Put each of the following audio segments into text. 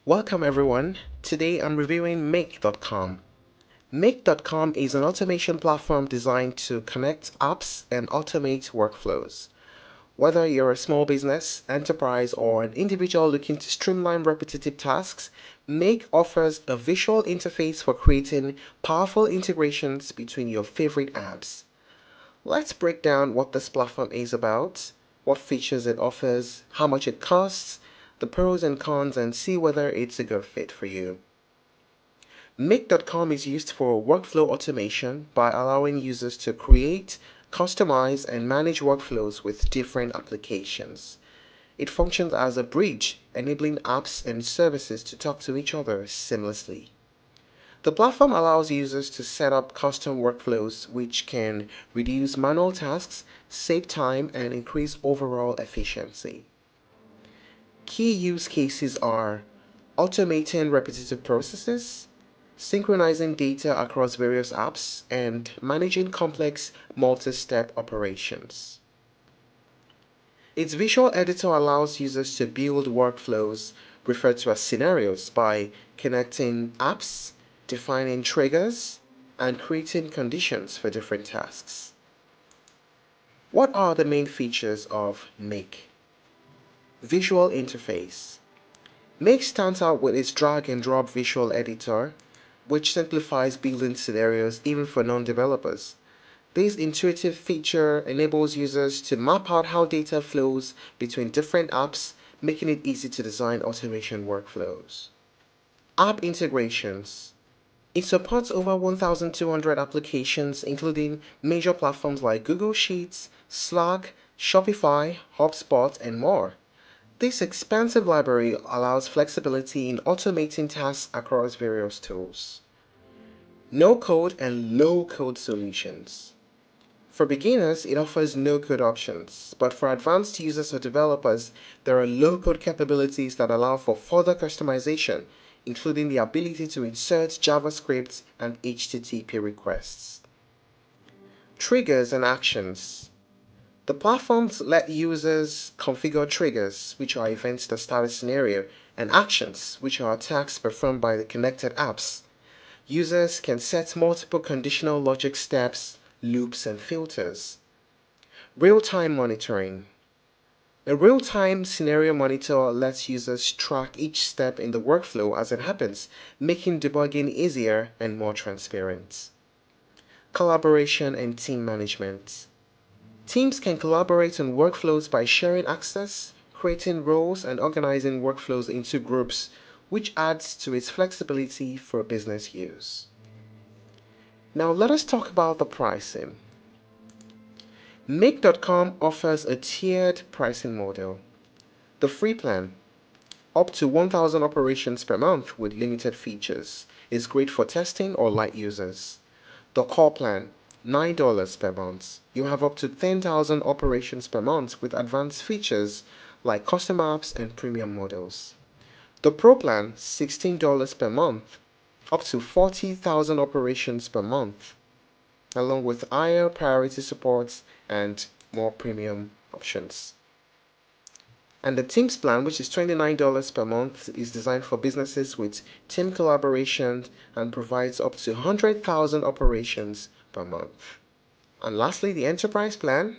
Welcome everyone. Today I'm reviewing Make.com. Make.com is an automation platform designed to connect apps and automate workflows. Whether you're a small business, enterprise, or an individual looking to streamline repetitive tasks, Make offers a visual interface for creating powerful integrations between your favorite apps. Let's break down what this platform is about, what features it offers, how much it costs, the pros and cons, and see whether it's a good fit for you. Make.com is used for workflow automation by allowing users to create, customize, and manage workflows with different applications. It functions as a bridge, enabling apps and services to talk to each other seamlessly. The platform allows users to set up custom workflows which can reduce manual tasks, save time, and increase overall efficiency. Key use cases are automating repetitive processes, synchronizing data across various apps, and managing complex multi-step operations. Its visual editor allows users to build workflows referred to as scenarios by connecting apps, defining triggers, and creating conditions for different tasks. What are the main features of Make? Visual interface. Make stands out with its drag and drop visual editor, which simplifies building scenarios even for non-developers. This intuitive feature enables users to map out how data flows between different apps, making it easy to design automation workflows. App integrations. It supports over 1,200 applications, including major platforms like Google Sheets, Slack, Shopify, HubSpot, and more. This expansive library allows flexibility in automating tasks across various tools. No-code and low-code solutions. For beginners, it offers no-code options, but for advanced users or developers, there are low-code capabilities that allow for further customization, including the ability to insert JavaScript and HTTP requests. Triggers and actions. The platforms let users configure triggers, which are events that start a scenario, and actions, which are tasks performed by the connected apps. Users can set multiple conditional logic steps, loops, and filters. Real-time monitoring. A real-time scenario monitor lets users track each step in the workflow as it happens, making debugging easier and more transparent. Collaboration and team management. Teams can collaborate on workflows by sharing access, creating roles, and organizing workflows into groups, which adds to its flexibility for business use. Now let us talk about the pricing. Make.com offers a tiered pricing model. The free plan, up to 1,000 operations per month with limited features, is great for testing or light users. The core plan, $9 per month. You have up to 10,000 operations per month with advanced features like custom apps and premium models. The Pro plan, $16 per month, up to 40,000 operations per month, along with higher priority support and more premium options. And the Teams plan, which is $29 per month, is designed for businesses with team collaboration and provides up to 100,000 operations per month. And lastly, the Enterprise plan.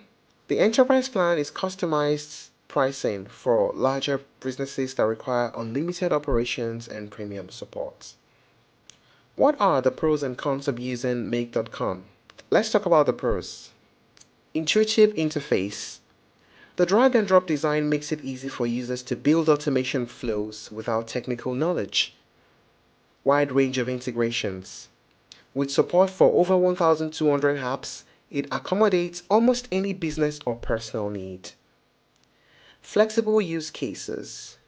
The Enterprise plan is customized pricing for larger businesses that require unlimited operations and premium support. What are the pros and cons of using Make.com? Let's talk about the pros. Intuitive interface. The drag and drop design makes it easy for users to build automation flows without technical knowledge. Wide range of integrations. With support for over 1,200 apps, it accommodates almost any business or personal need. Flexible use cases.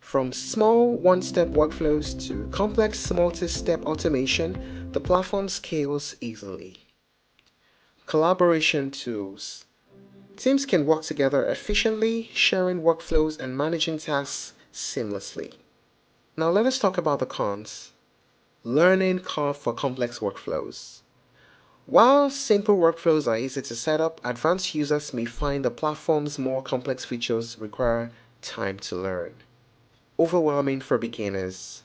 From small one-step workflows to complex multi-step automation, the platform scales easily. Collaboration tools. Teams can work together efficiently, sharing workflows and managing tasks seamlessly. Now let us talk about the cons. Learning curve for complex workflows. While simple workflows are easy to set up, advanced users may find the platform's more complex features require time to learn. overwhelming for beginners.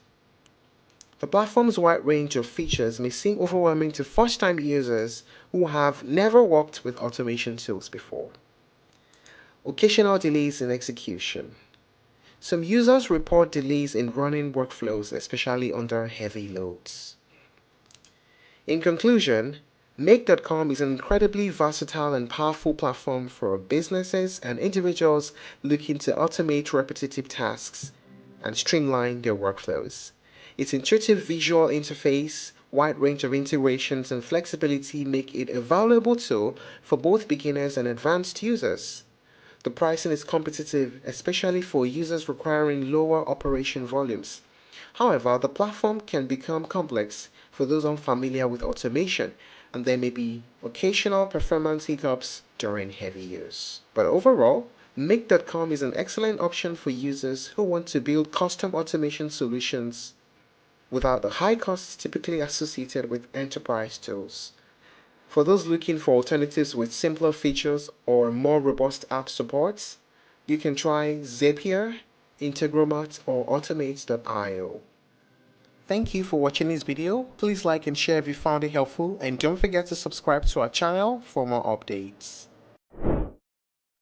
The platform's wide range of features may seem overwhelming to first-time users who have never worked with automation tools before. Occasional delays in execution. Some users report delays in running workflows, especially under heavy loads. In conclusion, Make.com is an incredibly versatile and powerful platform for businesses and individuals looking to automate repetitive tasks and streamline their workflows. Its intuitive visual interface, wide range of integrations, and flexibility make it a valuable tool for both beginners and advanced users. The pricing is competitive, especially for users requiring lower operation volumes. However, the platform can become complex for those unfamiliar with automation, and there may be occasional performance hiccups during heavy use. But overall, Make.com is an excellent option for users who want to build custom automation solutions without the high costs typically associated with enterprise tools. For those looking for alternatives with simpler features or more robust app supports, you can try Zapier, Integromat, or Automate.io. Thank you for watching this video. Please like and share if you found it helpful, and don't forget to subscribe to our channel for more updates.